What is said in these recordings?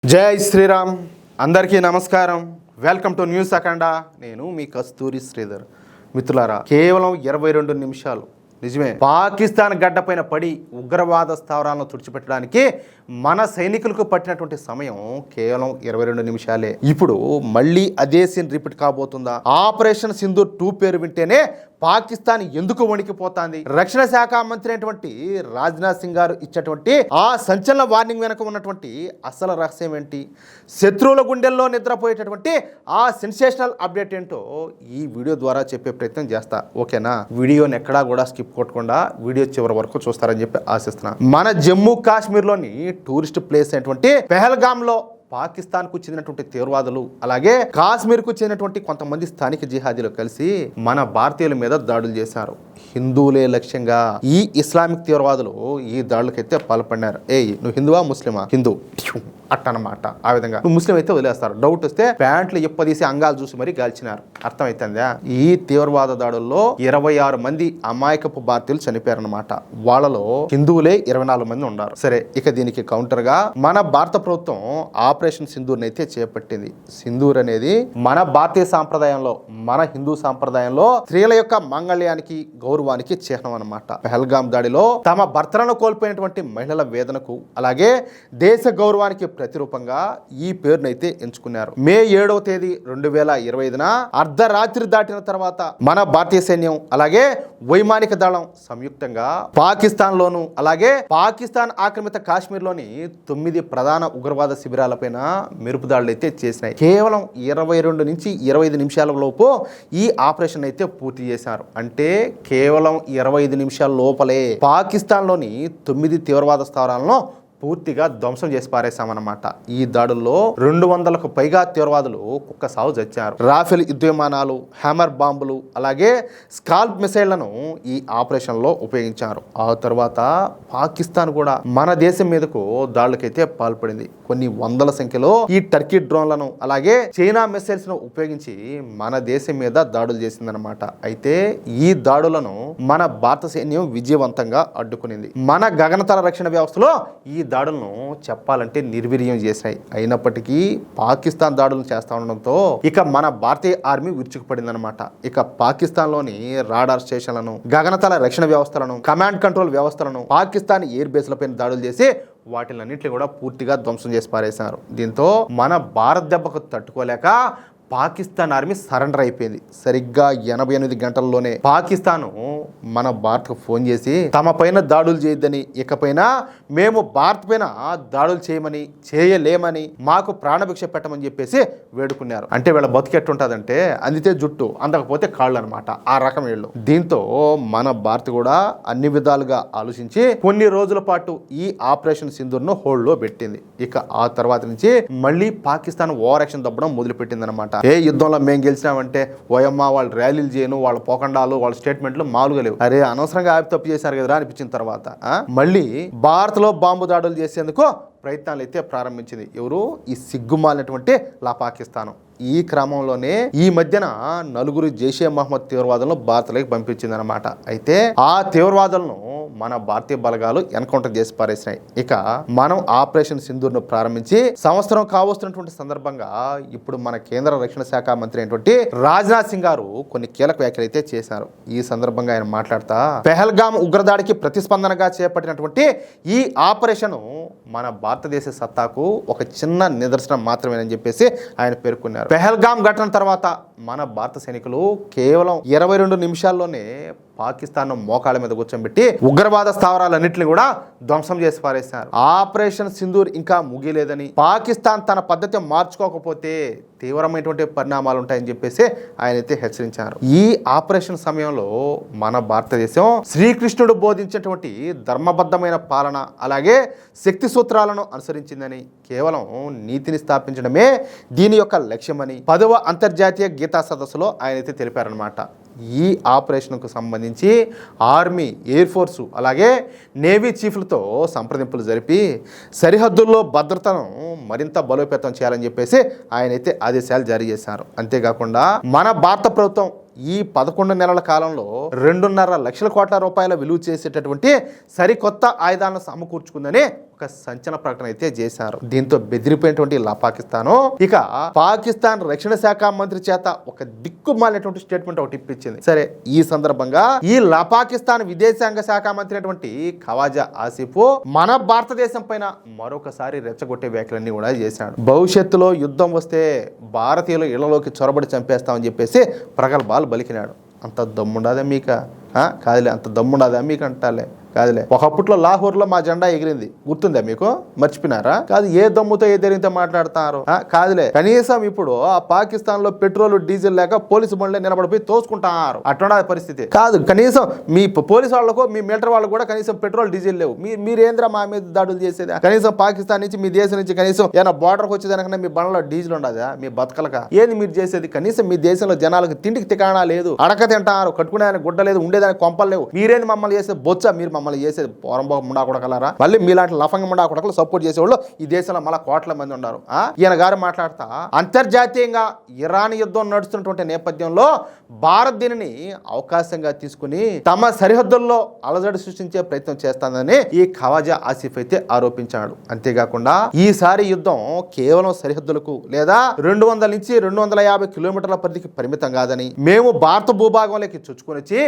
జై శ్రీరామ్. అందరికీ నమస్కారం. వెల్కమ్ టు న్యూస్ అఖండ. నేను మీ కస్తూరి శ్రీధర్. మిత్రులారా, కేవలం 22 నిమిషాలు, నిజమే, పాకిస్తాన్ గడ్డపైన పడి ఉగ్రవాద స్థావరాలను తుడిచిపెట్టడానికి మన సైనికులకు పట్టినటువంటి సమయం కేవలం 22 నిమిషాలే. ఇప్పుడు మళ్ళీ అదే సీన్ రిపీట్ కాబోతుందా? ఆపరేషన్ సింధూర్ 2 పేరు వింటేనే పాకిస్తాన్ ఎందుకు వణికిపోతాంది? రక్షణ శాఖ మంత్రి అయినటువంటి రాజ్నాథ్ సింగ్ గారు ఇచ్చేటువంటి ఆ సంచలన వార్నింగ్ వెనక ఉన్నటువంటి అసలు రహస్యం ఏంటి? శత్రువుల గుండెల్లో నిద్రపోయేటటువంటి ఆ సెన్సేషనల్ అప్డేట్ ఏంటో ఈ వీడియో ద్వారా చెప్పే ప్రయత్నం చేస్తా. ఓకేనా? వీడియోని ఎక్కడా కూడా స్కిప్ కొట్టకుండా వీడియో చివరి వరకు చూస్తారని చెప్పి ఆశిస్తున్నా. మన జమ్మూ కాశ్మీర్లోని టూరిస్ట్ ప్లేస్ అయినటువంటి పెహల్గాంలో పాకిస్తాన్కు చెందినటువంటి తీవ్రవాదులు, అలాగే కాశ్మీర్కు చెందినటువంటి కొంతమంది స్థానిక జిహాదీలు కలిసి మన భారతీయుల మీద దాడులు చేశారు. హిందువులే లక్ష్యంగా ఈ ఇస్లామిక్ తీవ్రవాదులు ఈ దాడులకైతే పాల్పడినారు. నువ్వు హిందువా ముస్లిమా? హిందూ అట్టనమాట. ఆ విధంగా నువ్వు ముస్లిం అయితే వదిలేస్తారు. డౌట్ వస్తే ప్యాంట్లు ఇప్పదీసి అంగాలు చూసి మరీ గాల్చినారు. అర్థమైతుందా? ఈ తీవ్రవాద దాడుల్లో 26 మంది అమాయకపు భారతీయులు చనిపోయారనమాట. వాళ్ళలో హిందువులే 24 మంది ఉన్నారు. సరే, ఇక దీనికి కౌంటర్ గా మన భారత ప్రభుత్వం ఆపరేషన్ సింధూర్ అయితే చేపట్టింది. సింధూర్ అనేది మన భారతీయ సాంప్రదాయంలో, మన హిందూ సాంప్రదాయంలో స్త్రీల యొక్క మాంగళ్యానికి, గౌరవానికి చిహ్నం అనమాట. పెహల్గాం దాడిలో తమ భర్తలను కోల్పోయినటువంటి మహిళల వేదనకు, అలాగే దేశ గౌరవానికి ప్రతిరూపంగా ఈ పేరునైతే ఎంచుకున్నారు. మే 7వ తేదీ 2025న అర్ధరాత్రి దాటిన తర్వాత మన భారతీయ సైన్యం, అలాగే వైమానిక దళం సంయుక్తంగా పాకిస్తాన్ లోను, అలాగే పాకిస్తాన్ ఆక్రమిత కాశ్మీర్ లోని 9 ప్రధాన ఉగ్రవాద శిబిరాలపైన మెరుపు దాడులు అయితే చేసినాయి. కేవలం 22 నుంచి 25 నిమిషాల లోపు ఈ ఆపరేషన్ అయితే పూర్తి చేశారు. అంటే కేవలం 25 నిమిషాల లోపలే పాకిస్తాన్ లోని 9 తీవ్రవాద స్థావరాలను పూర్తిగా ధ్వంసం చేసి పారేశామన్నమాట. ఈ దాడుల్లో 200కు పైగా తీవ్రవాదులు కుక్క సాగు చచ్చారు. రాఫెల్ యుద్ధ విమానాలు, హ్యామర్ బాంబులు, అలాగే స్కాల్ప్ మిసైళ్లను ఈ ఆపరేషన్ లో ఉపయోగించారు. ఆ తర్వాత పాకిస్తాన్ కూడా మన దేశం మీదకు దాడులకైతే పాల్పడింది. కొన్ని వందల సంఖ్యలో ఈ టర్కీ డ్రోన్లను, అలాగే చైనా మిసైల్స్ ను ఉపయోగించి మన దేశం మీద దాడులు చేసిందనమాట. అయితే ఈ దాడులను మన భారత సైన్యం విజయవంతంగా అడ్డుకునింది. మన గగనతల రక్షణ వ్యవస్థలో ఈ దాడులను చెప్పాలంటే నిర్వీర్యం చేశాయి. అయినప్పటికీ పాకిస్తాన్ దాడులను చేస్తా ఉండడంతో ఇక మన భారతీయ ఆర్మీ విరుచుకుపడిందనమాట. ఇక పాకిస్తాన్ లోని రాడార్ స్టేషన్లను, గగనతల రక్షణ వ్యవస్థలను, కమాండ్ కంట్రోల్ వ్యవస్థలను పాకిస్తాన్ ఎయిర్ బేస్లపైన దాడులు చేసి వాటిలన్నింటినీ కూడా పూర్తిగా ధ్వంసం చేసి పారేశారు. దీంతో మన భారత్ దెబ్బకు తట్టుకోలేక పాకిస్తాన్ ఆర్మీ సరెండర్ అయిపోయింది. సరిగ్గా 88 గంటల్లోనే పాకిస్తాన్ మన భారత్కు ఫోన్ చేసి తమ పైన దాడులు చేయొద్దని, ఇకపైన మేము భారత్ పైన దాడులు చేయలేమని, మాకు ప్రాణభిక్ష పెట్టమని చెప్పేసి వేడుకున్నారు. అంటే వీళ్ళ బతికెట్టుంటుందంటే అందితే జుట్టు, అందకపోతే కాళ్ళు అనమాట. ఆ రకం వీళ్ళు. దీంతో మన భారత్ కూడా అన్ని విధాలుగా ఆలోచించి కొన్ని రోజుల పాటు ఈ ఆపరేషన్ సింధూర్ను హోల్డ్లో పెట్టింది. ఇక ఆ తర్వాత నుంచి మళ్ళీ పాకిస్తాన్ ఓవర్ యాక్షన్ దబ్బడం మొదలుపెట్టింది అనమాట. ఏ యుద్ధంలో మేము గెలిచినామంటే ఓయమ్మ వాళ్ళు ర్యాలీలు చేయను, వాళ్ళ పోకండాలు, వాళ్ళ స్టేట్మెంట్లు మామూలుగా లేవు. అరే అనవసరంగా ఆపి తప్పు చేశారు కదరా అనిపించిన తర్వాత మళ్ళీ భారత్ లో బాంబు దాడులు చేసేందుకు ప్రయత్నాలు అయితే ప్రారంభించింది. ఎవరు? ఈ సిగ్గుమాలినటువంటి పాకిస్తాన్. ఈ క్రమంలోనే ఈ మధ్యన 4 జైషే మహమ్మద్ తీవ్రవాదులను భారత్లోకి పంపించింది అనమాట. అయితే ఆ తీవ్రవాదులను మన భారతీయ బలగాలు ఎన్కౌంటర్ చేసి పారేసినాయి. ఇక మనం ఆపరేషన్ సింధూర్ ను ప్రారంభించి సంవత్సరం కావస్తున్నటువంటి సందర్భంగా ఇప్పుడు మన కేంద్ర రక్షణ శాఖ మంత్రి అయినటువంటి రాజ్నాథ్ సింగ్ గారు కొన్ని కీలక వ్యాఖ్యలు అయితే చేశారు. ఈ సందర్భంగా ఆయన మాట్లాడుతా పెహల్గాం ఉగ్రదాడికి ప్రతిస్పందనగా చేపట్టినటువంటి ఈ ఆపరేషన్ మన భారతదేశ సత్తాకు ఒక చిన్న నిదర్శనం మాత్రమేనని చెప్పేసి ఆయన పేర్కొన్నారు. పెహల్గాం ఘటన తర్వాత మన భారత సైనికులు కేవలం 22 నిమిషాల్లోనే పాకిస్తాన్ మోకాళ్ళ మీద కూర్చోబెట్టి ఉగ్రవాద స్థావరాలన్నింటినీ కూడా ధ్వంసం చేసి పారేశారు. ఆపరేషన్ సింధూర్ ఇంకా ముగిలేదని, పాకిస్తాన్ తన పద్ధతి మార్చుకోకపోతే తీవ్రమైనటువంటి పరిణామాలు ఉంటాయని చెప్పేసి ఆయన అయితే హెచ్చరించారు. ఈ ఆపరేషన్ సమయంలో మన భారతదేశం శ్రీకృష్ణుడు బోధించినటువంటి ధర్మబద్ధమైన పాలన, అలాగే శక్తి సూత్రాలను అనుసరించిందని, కేవలం నీతిని స్థాపించడమే దీని యొక్క లక్ష్యమని 10వ అంతర్జాతీయ గీతా సదస్సులో ఆయన అయితే తెలిపారనమాట. ఈ ఆపరేషన్కు సంబంధించి ఆర్మీ, ఎయిర్ ఫోర్సు, అలాగే నేవీ చీఫ్లతో సంప్రదింపులు జరిపి సరిహద్దుల్లో భద్రతను మరింత బలోపేతం చేయాలని చెప్పేసి ఆయనైతే ఆదేశాలు జారీ చేశారు. అంతేకాకుండా మన భారత ప్రభుత్వం ఈ 11 నెలల కాలంలో 2.5 లక్షల కోట్ల రూపాయల విలువ చేసేటటువంటి సరికొత్త ఆయుధాలను సమకూర్చుకుందని ఒక సంచలన ప్రకటన అయితే చేశారు. దీంతో బెదిరిపోయినటువంటి పాకిస్తాన్ ఇక పాకిస్తాన్ రక్షణ శాఖ మంత్రి చేత ఒక దిక్కుమాలినటువంటి స్టేట్మెంట్ ఒకటి ఇప్పించింది. సరే, ఈ సందర్భంగా ఈ పాకిస్తాన్ విదేశాంగ శాఖ మంత్రి అయినటువంటి ఖవాజా ఆసిఫ్ మన భారతదేశం పైన మరొకసారి రెచ్చగొట్టే వ్యాఖ్యలన్నీ కూడా చేశాడు. భవిష్యత్తులో యుద్ధం వస్తే భారతీయులు ఇళ్లలోకి చొరబడి చంపేస్తామని చెప్పేసి ప్రగల్భాలు బలికినాడు. అంత దమ్ముండదా మీక? కాదులే, అంత దమ్ముండదా మీకు అంటాలే? కాదులే. ఒకప్పట్లో లాహోర్లో మా జెండా ఎగిరింది, గుర్తుందా మీకు? మర్చిపోయినారా? కాదు, ఏ దమ్ముతో ఏ ధైర్యంతో మాట్లాడుతున్నారు? కాదులే, కనీసం ఇప్పుడు ఆ పాకిస్తాన్ లో పెట్రోల్ డీజిల్ లేక పోలీసు బండ్లే నిలబడిపోయి తోసుకుంటున్నారు. అటువంటి పరిస్థితి కాదు. కనీసం మీ పోలీసు వాళ్ళకు, మీ మిలిటరీ వాళ్ళకు కూడా కనీసం పెట్రోల్ డీజిల్ లేవు. మీరేంద్రా మా మీద దాడులు చేసేదా? కనీసం పాకిస్తాన్ నుంచి మీ దేశం నుంచి కనీసం ఏమైనా బార్డర్కి వచ్చేదానికన్నా మీ బండ్లో డీజిల్ ఉండదా? మీ బతకలక ఏంది మీరు చేసేది? కనీసం మీ దేశంలో జనాలకు తిండికి తికాణా లేదు, అడక తింటారు, కట్టుకునేదానికి గుడ్డ లేదు, ఉండేదానికి కొంపలు లేవు. మీరేంది మమ్మల్ని చేసే బొచ్చ? మీరు మమ్మల్ని చేసేది పోరంబో ముండా కొడకలారా? మళ్ళీ మీలాంటి లఫంగ ముండా కొడకలు సపోర్ట్ చేసేవాళ్ళు ఈ దేశంలో మళ్ళీ కోట్ల మంది ఉన్నారు. ఈయన గారు మాట్లాడతా అంతర్జాతీయంగా ఇరాన్ యుద్ధం నడుస్తున్నటువంటి నేపథ్యంలో భారత్ దీనిని అవకాశంగా తీసుకుని తమ సరిహద్దుల్లో అలజడి సృష్టించే ప్రయత్నం చేస్తానని ఈ ఖవాజా ఆసిఫ్ అయితే ఆరోపించాడు. అంతేకాకుండా ఈసారి యుద్ధం కేవలం సరిహద్దులకు లేదా 200 నుంచి 250 కిలోమీటర్ల పరిధికి పరిమితం కాదని, మేము భారత భూభాగంలోకి చొచ్చుకొని వచ్చి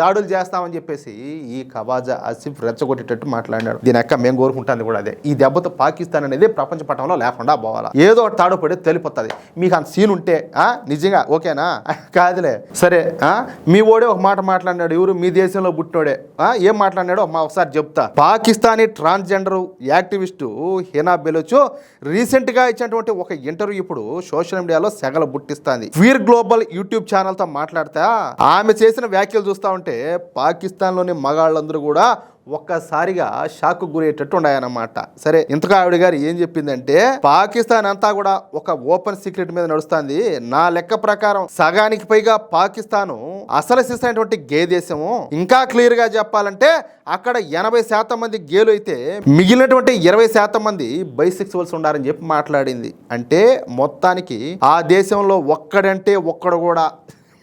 దాడులు చేస్తామని చెప్పేసి ఈ ఖవాజా ఆసిఫ్ రెచ్చగొట్టేటట్టు మాట్లాడాడు. దీని అక్క మేము కోరుకుంటాను కూడా అదే. ఈ దెబ్బతో పాకిస్తాన్ అనేది ప్రపంచ పటంలో లేకుండా పోవాలా. ఏదో తాడు పడి తెలిపోతుంది. మీకు అంత సీన్ ఉంటే నిజంగా ఓకేనా? కాదులే. సరే, మీ ఓడే ఒక మాట మాట్లాడినాడు. ఎవరు? మీ దేశంలో పుట్టినోడే. ఏం మాట్లాడినాడో ఒకసారి చెప్తా. Pakistani transgender activist Heena Baloch recent గా ఇచ్చినటువంటి ఒక ఇంటర్వ్యూ ఇప్పుడు సోషల్ మీడియాలో సెగల బుట్టిస్తుంది. వీర్ గ్లోబల్ యూట్యూబ్ ఛానల్ తో మాట్లాడతా ఆమె చేసిన వ్యాఖ్యలు చూస్తా ఉంటే పాకిస్తాన్ లోని మగాళ్ళందరూ కూడా ఒక్కసారిగా షాక్ గురయ్యేటట్టు ఉన్నాయన్నమాట. సరే, ఇంతకు ఆవిడ గారు ఏం చెప్పిందంటే, పాకిస్తాన్ అంతా కూడా ఒక ఓపెన్ సీక్రెట్ మీద నడుస్తుంది. నా లెక్క ప్రకారం సగానికి పైగా పాకిస్తాను అసలు సిసైనటువంటి గే దేశము. ఇంకా క్లియర్ గా చెప్పాలంటే అక్కడ 80% మంది గేలు అయితే మిగిలినటువంటి 20% మంది బైసెక్సువల్స్ ఉండారని చెప్పి మాట్లాడింది. అంటే మొత్తానికి ఆ దేశంలో ఒక్కడంటే ఒక్కడు కూడా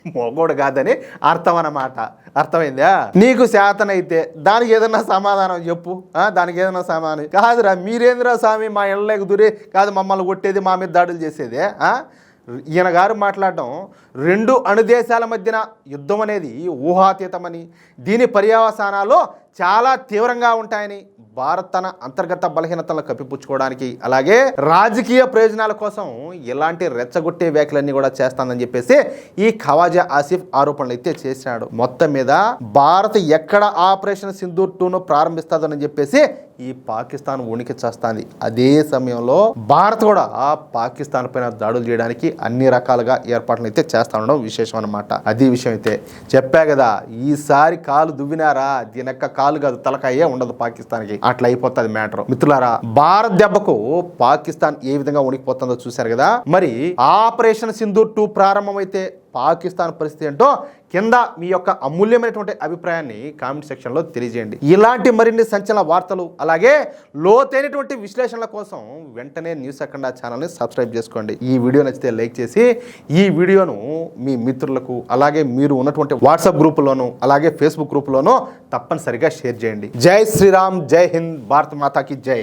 మొగోడు కాదని అర్థం అన్నమాట. అర్థమైందా? నీకు శాతనైతే దానికి ఏదన్నా సమాధానం చెప్పు. దానికి ఏదన్నా సమాధానం కాదురా. మీరేంద్రా స్వామి మా ఇళ్ళకి దూరి కాదు మమ్మల్ని కొట్టేది, మా మీద దాడులు చేసేదే? ఈయన గారు మాట్లాడడం 2 అణుదేశాల మధ్యన యుద్ధం అనేది ఊహాతీతమని, దీని పర్యవసానాలు చాలా తీవ్రంగా ఉంటాయని, భారత్ తన అంతర్గత బలహీనతలను కప్పిపుచ్చుకోవడానికి అలాగే రాజకీయ ప్రయోజనాల కోసం ఇలాంటి రెచ్చగొట్టే వ్యాఖ్యలన్నీ కూడా చేస్తానని చెప్పేసి ఈ ఖవాజా ఆసిఫ్ ఆరోపణలు అయితే చేశాడు. మొత్తం మీద భారత్ ఎక్కడ ఆపరేషన్ సింధూర్ 2ను ప్రారంభిస్తుందని చెప్పేసి ఈ పాకిస్తాన్ ఉనికి చేస్తుంది. అదే సమయంలో భారత్ కూడా పాకిస్తాన్ పైన దాడులు చేయడానికి అన్ని రకాలుగా ఏర్పాట్లు అయితే చేస్తా ఉండడం విశేషం అన్నమాట. అది విషయం అయితే చెప్పా కదా, ఈసారి కాలు దువ్వినారా దీనక్క కాలు కాదు తలకాయే ఉండదు పాకిస్తాన్కి. అట్లా అయిపోతుంది మ్యాటర్. మిత్రులారా, భారత్ దెబ్బకు పాకిస్తాన్ ఏ విధంగా ఉనికిపోతుందో చూశారు కదా. మరి ఆపరేషన్ సింధూర్ 2 ప్రారంభమైతే పాకిస్తాన్ పరిస్థితి ఏంటో కింద మీ యొక్క అమూల్యమైనటువంటి అభిప్రాయాన్ని కామెంట్ సెక్షన్లో తెలియజేయండి. ఇలాంటి మరిన్ని సంచలన వార్తలు అలాగే లోతైనటువంటి విశ్లేషణల కోసం వెంటనే న్యూస్ అఖండ ఛానల్ని సబ్స్క్రైబ్ చేసుకోండి. ఈ వీడియో నచ్చితే లైక్ చేసి ఈ వీడియోను మీ మిత్రులకు అలాగే మీరు ఉన్నటువంటి వాట్సాప్ గ్రూపులోను అలాగే ఫేస్బుక్ గ్రూపులోనూ తప్పనిసరిగా షేర్ చేయండి. జై శ్రీరామ్, జై హింద్, భారత్ మాతాకి జై.